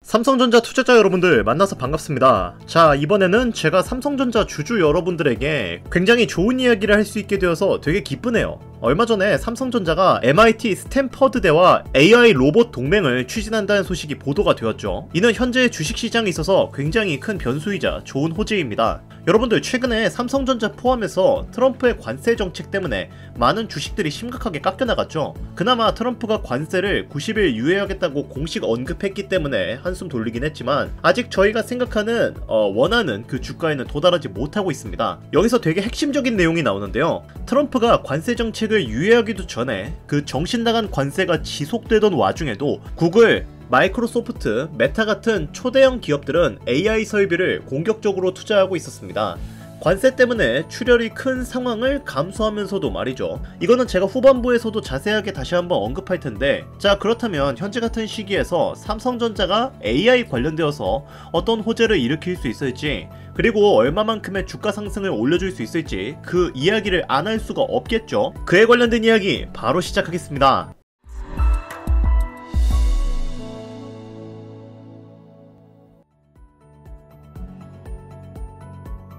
삼성전자 투자자 여러분들 만나서 반갑습니다. 자, 이번에는 제가 삼성전자 주주 여러분들에게 굉장히 좋은 이야기를 할 수 있게 되어서 되게 기쁘네요. 얼마 전에 삼성전자가 MIT 스탠퍼드대와 AI 로봇 동맹을 추진한다는 소식이 보도가 되었죠. 이는 현재 주식시장에 있어서 굉장히 큰 변수이자 좋은 호재입니다. 여러분들, 최근에 삼성전자 포함해서 트럼프의 관세 정책 때문에 많은 주식들이 심각하게 깎여나갔죠. 그나마 트럼프가 관세를 90일 유예하겠다고 공식 언급했기 때문에 한숨 돌리긴 했지만 아직 저희가 생각하는 원하는 그 주가에는 도달하지 못하고 있습니다. 여기서 되게 핵심적인 내용이 나오는데요. 트럼프가 관세 정책을 유예하기도 전에 그 정신나간 관세가 지속되던 와중에도 구글, 마이크로소프트, 메타 같은 초대형 기업들은 AI 설비를 공격적으로 투자하고 있었습니다. 관세 때문에 출혈이 큰 상황을 감수하면서도 말이죠. 이거는 제가 후반부에서도 자세하게 다시 한번 언급할 텐데, 자, 그렇다면 현재 같은 시기에서 삼성전자가 AI 관련되어서 어떤 호재를 일으킬 수 있을지, 그리고 얼마만큼의 주가 상승을 올려줄 수 있을지 그 이야기를 안 할 수가 없겠죠. 그에 관련된 이야기 바로 시작하겠습니다.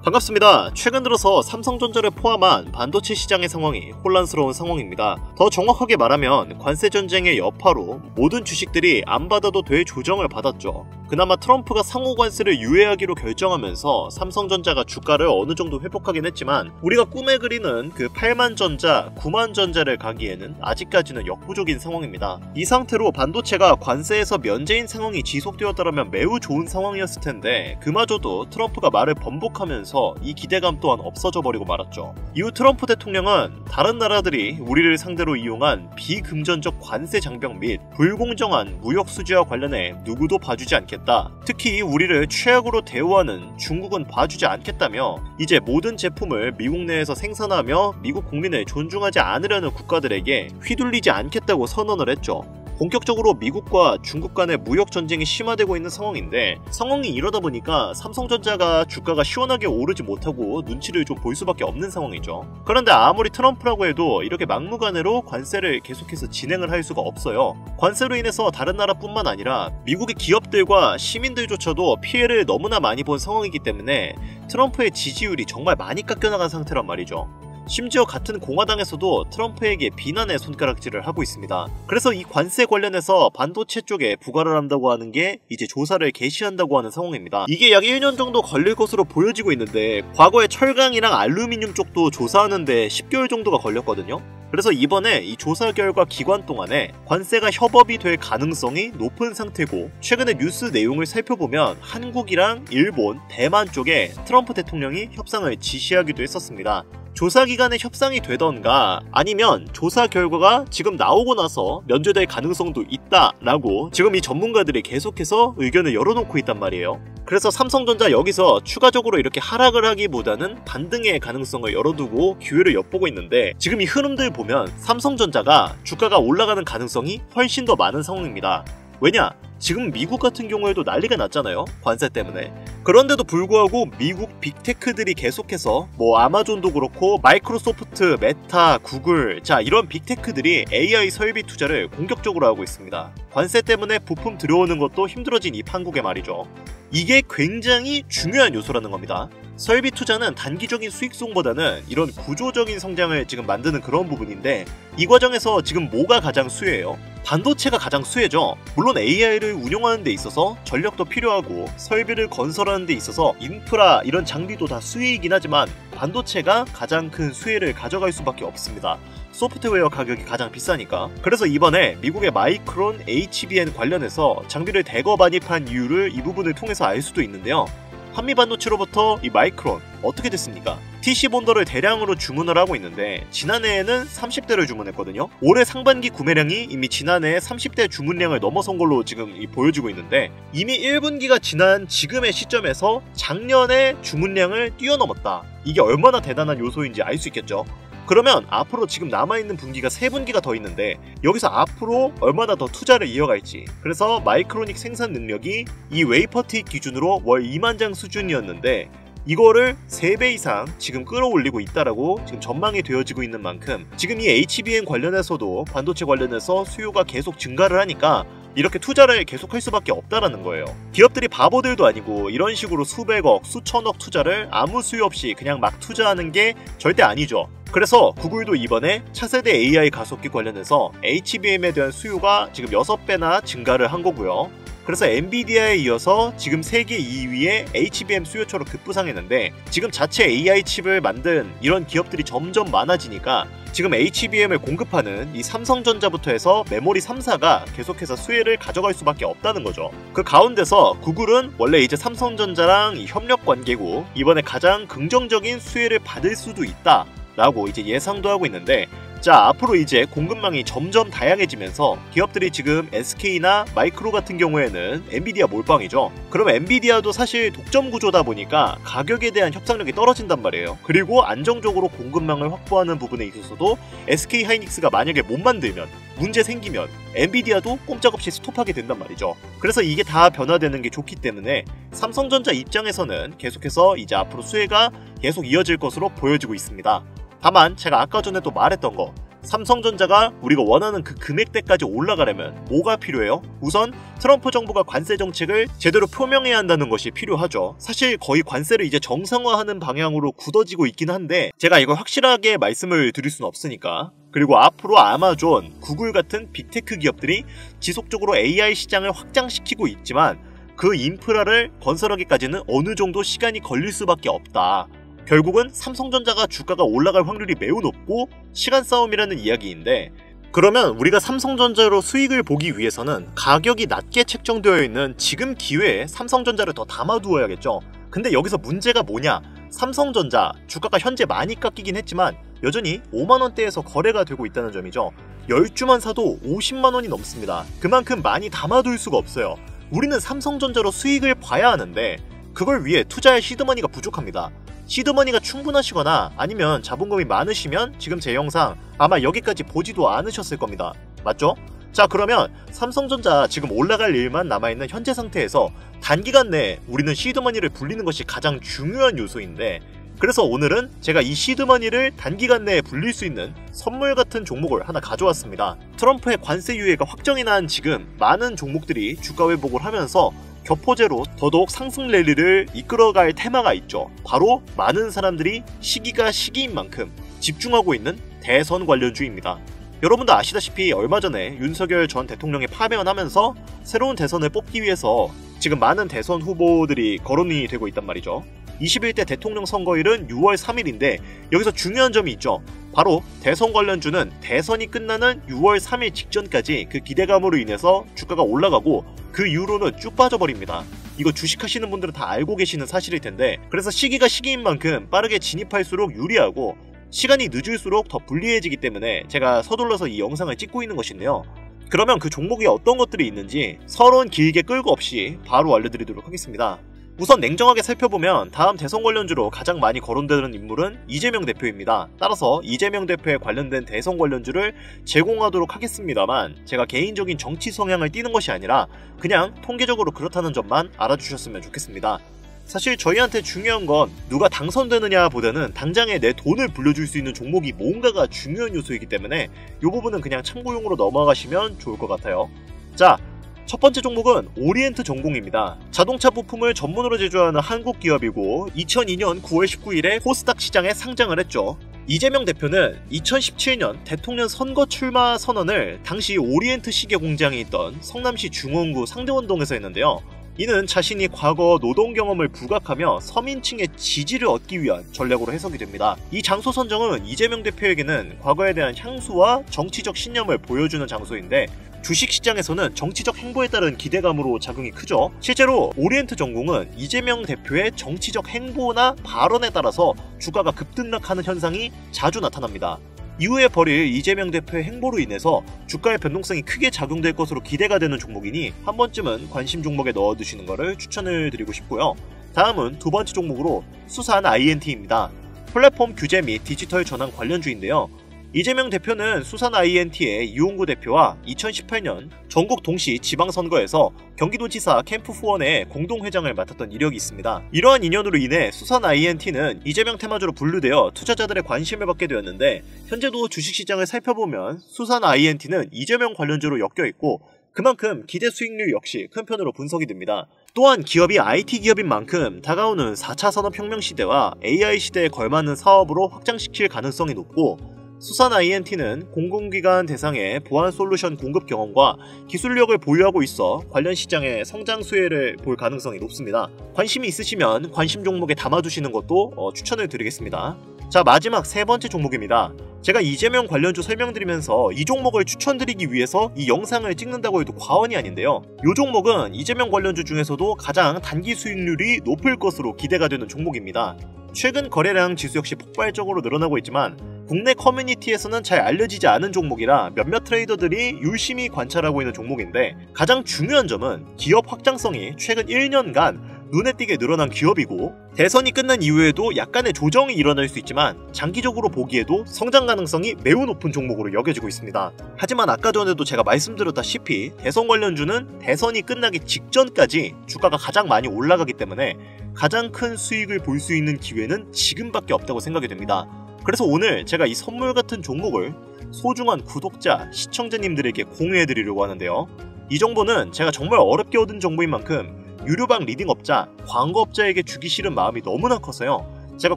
반갑습니다. 최근 들어서 삼성전자를 포함한 반도체 시장의 상황이 혼란스러운 상황입니다. 더 정확하게 말하면 관세 전쟁의 여파로 모든 주식들이 안 받아도 될 조정을 받았죠. 그나마 트럼프가 상호 관세를 유예하기로 결정하면서 삼성전자가 주가를 어느 정도 회복하긴 했지만, 우리가 꿈에 그리는 그 8만전자, 9만전자를 가기에는 아직까지는 역부족인 상황입니다. 이 상태로 반도체가 관세에서 면제인 상황이 지속되었다면 매우 좋은 상황이었을 텐데, 그마저도 트럼프가 말을 번복하면서 이 기대감 또한 없어져 버리고 말았죠. 이후 트럼프 대통령은 다른 나라들이 우리를 상대로 이용한 비금전적 관세 장벽 및 불공정한 무역 수지와 관련해 누구도 봐주지 않겠다. 특히 우리를 최악으로 대우하는 중국은 봐주지 않겠다며, 이제 모든 제품을 미국 내에서 생산하며 미국 국민을 존중하지 않으려는 국가들에게 휘둘리지 않겠다고 선언을 했죠. 본격적으로 미국과 중국 간의 무역 전쟁이 심화되고 있는 상황인데, 상황이 이러다 보니까 삼성전자가 주가가 시원하게 오르지 못하고 눈치를 좀 볼 수밖에 없는 상황이죠. 그런데 아무리 트럼프라고 해도 이렇게 막무가내로 관세를 계속해서 진행을 할 수가 없어요. 관세로 인해서 다른 나라뿐만 아니라 미국의 기업들과 시민들조차도 피해를 너무나 많이 본 상황이기 때문에 트럼프의 지지율이 정말 많이 깎여나간 상태란 말이죠. 심지어 같은 공화당에서도 트럼프에게 비난의 손가락질을 하고 있습니다. 그래서 이 관세 관련해서 반도체 쪽에 부과를 한다고 하는 게 이제 조사를 개시한다고 하는 상황입니다. 이게 약 1년 정도 걸릴 것으로 보여지고 있는데, 과거에 철강이랑 알루미늄 쪽도 조사하는데 10개월 정도가 걸렸거든요. 그래서 이번에 이 조사 결과 기간 동안에 관세가 협업이 될 가능성이 높은 상태고, 최근에 뉴스 내용을 살펴보면 한국이랑 일본, 대만 쪽에 트럼프 대통령이 협상을 지시하기도 했었습니다. 조사 기간에 협상이 되던가 아니면 조사 결과가 지금 나오고 나서 면제될 가능성도 있다라고 지금 이 전문가들이 계속해서 의견을 열어놓고 있단 말이에요. 그래서 삼성전자 여기서 추가적으로 이렇게 하락을 하기보다는 반등의 가능성을 열어두고 기회를 엿보고 있는데, 지금 이 흐름들 보면 삼성전자가 주가가 올라가는 가능성이 훨씬 더 많은 상황입니다. 왜냐? 지금 미국 같은 경우에도 난리가 났잖아요, 관세 때문에. 그런데도 불구하고 미국 빅테크들이 계속해서 아마존도 그렇고 마이크로소프트, 메타, 구글, 자, 이런 빅테크들이 AI 설비 투자를 공격적으로 하고 있습니다. 관세 때문에 부품 들여오는 것도 힘들어진 이 판국에 말이죠. 이게 굉장히 중요한 요소라는 겁니다. 설비 투자는 단기적인 수익성보다는 이런 구조적인 성장을 지금 만드는 그런 부분인데, 이 과정에서 지금 뭐가 가장 수혜예요? 반도체가 가장 수혜죠. 물론 AI를 운용하는 데 있어서 전력도 필요하고 설비를 건설하는 데 있어서 인프라 이런 장비도 다 수혜이긴 하지만, 반도체가 가장 큰 수혜를 가져갈 수밖에 없습니다. 소프트웨어 가격이 가장 비싸니까. 그래서 이번에 미국의 마이크론 HBM 관련해서 장비를 대거 반입한 이유를 이 부분을 통해서 알 수도 있는데요. 한미반도체로부터 이 마이크론 어떻게 됐습니까? TC본더를 대량으로 주문을 하고 있는데, 지난해에는 30대를 주문했거든요. 올해 상반기 구매량이 이미 지난해 30대 주문량을 넘어선 걸로 지금 보여지고 있는데, 이미 1분기가 지난 지금의 시점에서 작년의 주문량을 뛰어넘었다. 이게 얼마나 대단한 요소인지 알 수 있겠죠. 그러면 앞으로 지금 남아있는 분기가 3분기가 더 있는데, 여기서 앞으로 얼마나 더 투자를 이어갈지. 그래서 마이크로닉 생산 능력이 이 웨이퍼틱 기준으로 월 2만 장 수준이었는데, 이거를 3배 이상 지금 끌어올리고 있다라고 지금 전망이 되어지고 있는 만큼, 지금 이 HBM 관련해서도 반도체 관련해서 수요가 계속 증가를 하니까 이렇게 투자를 계속할 수밖에 없다라는 거예요. 기업들이 바보들도 아니고 이런 식으로 수백억, 수천억 투자를 아무 수요 없이 그냥 막 투자하는 게 절대 아니죠. 그래서 구글도 이번에 차세대 AI 가속기 관련해서 HBM에 대한 수요가 지금 6배나 증가를 한 거고요. 그래서 엔비디아에 이어서 지금 세계 2위의 HBM 수요처로 급부상했는데, 지금 자체 AI 칩을 만든 이런 기업들이 점점 많아지니까 지금 HBM을 공급하는 이 삼성전자부터 해서 메모리 3사가 계속해서 수혜를 가져갈 수밖에 없다는 거죠. 그 가운데서 구글은 원래 이제 삼성전자랑 이 협력 관계고 이번에 가장 긍정적인 수혜를 받을 수도 있다 라고 이제 예상도 하고 있는데, 자, 앞으로 이제 공급망이 점점 다양해지면서 기업들이 지금 SK나 마이크로 같은 경우에는 엔비디아 몰빵이죠. 그럼 엔비디아도 사실 독점 구조다 보니까 가격에 대한 협상력이 떨어진단 말이에요. 그리고 안정적으로 공급망을 확보하는 부분에 있어서도 SK 하이닉스가 만약에 못 만들면, 문제 생기면 엔비디아도 꼼짝없이 스톱하게 된단 말이죠. 그래서 이게 다 변화되는 게 좋기 때문에 삼성전자 입장에서는 계속해서 이제 앞으로 수혜가 계속 이어질 것으로 보여지고 있습니다. 다만 제가 아까 전에 또 말했던 거, 삼성전자가 우리가 원하는 그 금액대까지 올라가려면 뭐가 필요해요? 우선 트럼프 정부가 관세 정책을 제대로 표명해야 한다는 것이 필요하죠. 사실 거의 관세를 이제 정상화하는 방향으로 굳어지고 있긴 한데 제가 이걸 확실하게 말씀을 드릴 수는 없으니까. 그리고 앞으로 아마존, 구글 같은 빅테크 기업들이 지속적으로 AI 시장을 확장시키고 있지만 그 인프라를 건설하기까지는 어느 정도 시간이 걸릴 수밖에 없다. 결국은 삼성전자가 주가가 올라갈 확률이 매우 높고 시간 싸움이라는 이야기인데, 그러면 우리가 삼성전자로 수익을 보기 위해서는 가격이 낮게 책정되어 있는 지금 기회에 삼성전자를 더 담아두어야겠죠. 근데 여기서 문제가 뭐냐, 삼성전자 주가가 현재 많이 깎이긴 했지만 여전히 5만원대에서 거래가 되고 있다는 점이죠. 10주만 사도 50만원이 넘습니다. 그만큼 많이 담아둘 수가 없어요. 우리는 삼성전자로 수익을 봐야 하는데 그걸 위해 투자할 시드머니가 부족합니다. 시드머니가 충분하시거나 아니면 자본금이 많으시면 지금 제 영상 아마 여기까지 보지도 않으셨을 겁니다. 맞죠? 자, 그러면 삼성전자 지금 올라갈 일만 남아있는 현재 상태에서 단기간 내에 우리는 시드머니를 불리는 것이 가장 중요한 요소인데, 그래서 오늘은 제가 이 시드머니를 단기간 내에 불릴 수 있는 선물 같은 종목을 하나 가져왔습니다. 트럼프의 관세 유예가 확정이 난 지금 많은 종목들이 주가 회복을 하면서 격포제로 더더욱 상승 랠리를 이끌어갈 테마가 있죠. 바로 많은 사람들이 시기가 시기인 만큼 집중하고 있는 대선 관련주입니다. 여러분도 아시다시피 얼마 전에 윤석열 전 대통령이 파면하면서 새로운 대선을 뽑기 위해서 지금 많은 대선 후보들이 거론이 되고 있단 말이죠. 21대 대통령 선거일은 6월 3일인데 여기서 중요한 점이 있죠. 바로 대선 관련주는 대선이 끝나는 6월 3일 직전까지 그 기대감으로 인해서 주가가 올라가고 그 이후로는 쭉 빠져버립니다. 이거 주식하시는 분들은 다 알고 계시는 사실일 텐데, 그래서 시기가 시기인 만큼 빠르게 진입할수록 유리하고 시간이 늦을수록 더 불리해지기 때문에 제가 서둘러서 이 영상을 찍고 있는 것인데요. 그러면 그 종목이 어떤 것들이 있는지 서론 길게 끌고 없이 바로 알려드리도록 하겠습니다. 우선 냉정하게 살펴보면 다음 대선 관련주로 가장 많이 거론되는 인물은 이재명 대표입니다. 따라서 이재명 대표에 관련된 대선 관련주를 제공하도록 하겠습니다만, 제가 개인적인 정치 성향을 띠는 것이 아니라 그냥 통계적으로 그렇다는 점만 알아주셨으면 좋겠습니다. 사실 저희한테 중요한 건 누가 당선되느냐 보다는 당장에 내 돈을 불려줄 수 있는 종목이 뭔가가 중요한 요소이기 때문에 이 부분은 그냥 참고용으로 넘어가시면 좋을 것 같아요. 자, 첫 번째 종목은 오리엔트 전공입니다. 자동차 부품을 전문으로 제조하는 한국 기업이고 2002년 9월 19일에 코스닥 시장에 상장을 했죠. 이재명 대표는 2017년 대통령 선거 출마 선언을 당시 오리엔트 시계 공장이 있던 성남시 중원구 상대원동에서 했는데요. 이는 자신이 과거 노동 경험을 부각하며 서민층의 지지를 얻기 위한 전략으로 해석이 됩니다. 이 장소 선정은 이재명 대표에게는 과거에 대한 향수와 정치적 신념을 보여주는 장소인데, 주식시장에서는 정치적 행보에 따른 기대감으로 작용이 크죠. 실제로 오리엔트 전공은 이재명 대표의 정치적 행보나 발언에 따라서 주가가 급등락하는 현상이 자주 나타납니다. 이후에 벌일 이재명 대표의 행보로 인해서 주가의 변동성이 크게 작용될 것으로 기대가 되는 종목이니 한 번쯤은 관심 종목에 넣어두시는 것을 추천을 드리고 싶고요. 다음은 두 번째 종목으로 수산 INT입니다. 플랫폼 규제 및 디지털 전환 관련주인데요. 이재명 대표는 수산 INT의 이용구 대표와 2018년 전국 동시 지방선거에서 경기도지사 캠프 후원의 공동회장을 맡았던 이력이 있습니다. 이러한 인연으로 인해 수산 INT는 이재명 테마주로 분류되어 투자자들의 관심을 받게 되었는데, 현재도 주식시장을 살펴보면 수산 INT는 이재명 관련주로 엮여있고 그만큼 기대 수익률 역시 큰 편으로 분석이 됩니다. 또한 기업이 IT 기업인 만큼 다가오는 4차 산업혁명 시대와 AI 시대에 걸맞는 사업으로 확장시킬 가능성이 높고, 수산 INT는 공공기관 대상의 보안 솔루션 공급 경험과 기술력을 보유하고 있어 관련 시장의 성장 수혜를 볼 가능성이 높습니다. 관심이 있으시면 관심 종목에 담아두시는 것도 추천을 드리겠습니다. 자, 마지막 세 번째 종목입니다. 제가 이재명 관련주 설명드리면서 이 종목을 추천드리기 위해서 이 영상을 찍는다고 해도 과언이 아닌데요. 이 종목은 이재명 관련주 중에서도 가장 단기 수익률이 높을 것으로 기대가 되는 종목입니다. 최근 거래량 지수 역시 폭발적으로 늘어나고 있지만 국내 커뮤니티에서는 잘 알려지지 않은 종목이라 몇몇 트레이더들이 유심히 관찰하고 있는 종목인데, 가장 중요한 점은 기업 확장성이 최근 1년간 눈에 띄게 늘어난 기업이고, 대선이 끝난 이후에도 약간의 조정이 일어날 수 있지만 장기적으로 보기에도 성장 가능성이 매우 높은 종목으로 여겨지고 있습니다. 하지만 아까 전에도 제가 말씀드렸다시피 대선 관련주는 대선이 끝나기 직전까지 주가가 가장 많이 올라가기 때문에 가장 큰 수익을 볼 수 있는 기회는 지금밖에 없다고 생각이 됩니다. 그래서 오늘 제가 이 선물 같은 종목을 소중한 구독자, 시청자님들에게 공유해드리려고 하는데요. 이 정보는 제가 정말 어렵게 얻은 정보인 만큼 유료방 리딩업자, 광고업자에게 주기 싫은 마음이 너무나 커서요. 제가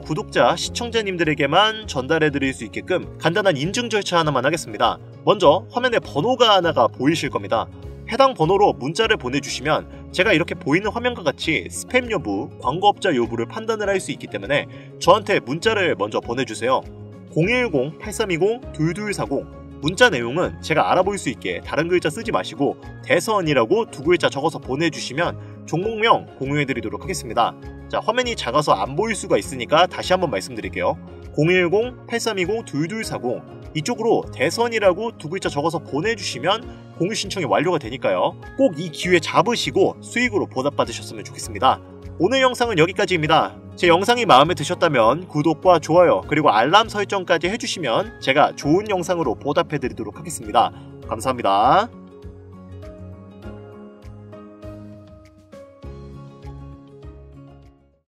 구독자, 시청자님들에게만 전달해드릴 수 있게끔 간단한 인증 절차 하나만 하겠습니다. 먼저 화면에 번호가 하나가 보이실 겁니다. 해당 번호로 문자를 보내주시면 제가 이렇게 보이는 화면과 같이 스팸 여부, 광고업자 여부를 판단을 할 수 있기 때문에 저한테 문자를 먼저 보내주세요. 010-8320-2240. 문자 내용은 제가 알아볼 수 있게 다른 글자 쓰지 마시고 대선이라고 두 글자 적어서 보내주시면 종목명 공유해드리도록 하겠습니다. 자, 화면이 작아서 안 보일 수가 있으니까 다시 한번 말씀드릴게요. 010-8320-2240. 이쪽으로 대선이라고 두 글자 적어서 보내주시면 공유 신청이 완료가 되니까요. 꼭 이 기회 잡으시고 수익으로 보답받으셨으면 좋겠습니다. 오늘 영상은 여기까지입니다. 제 영상이 마음에 드셨다면 구독과 좋아요 그리고 알람 설정까지 해주시면 제가 좋은 영상으로 보답해드리도록 하겠습니다. 감사합니다.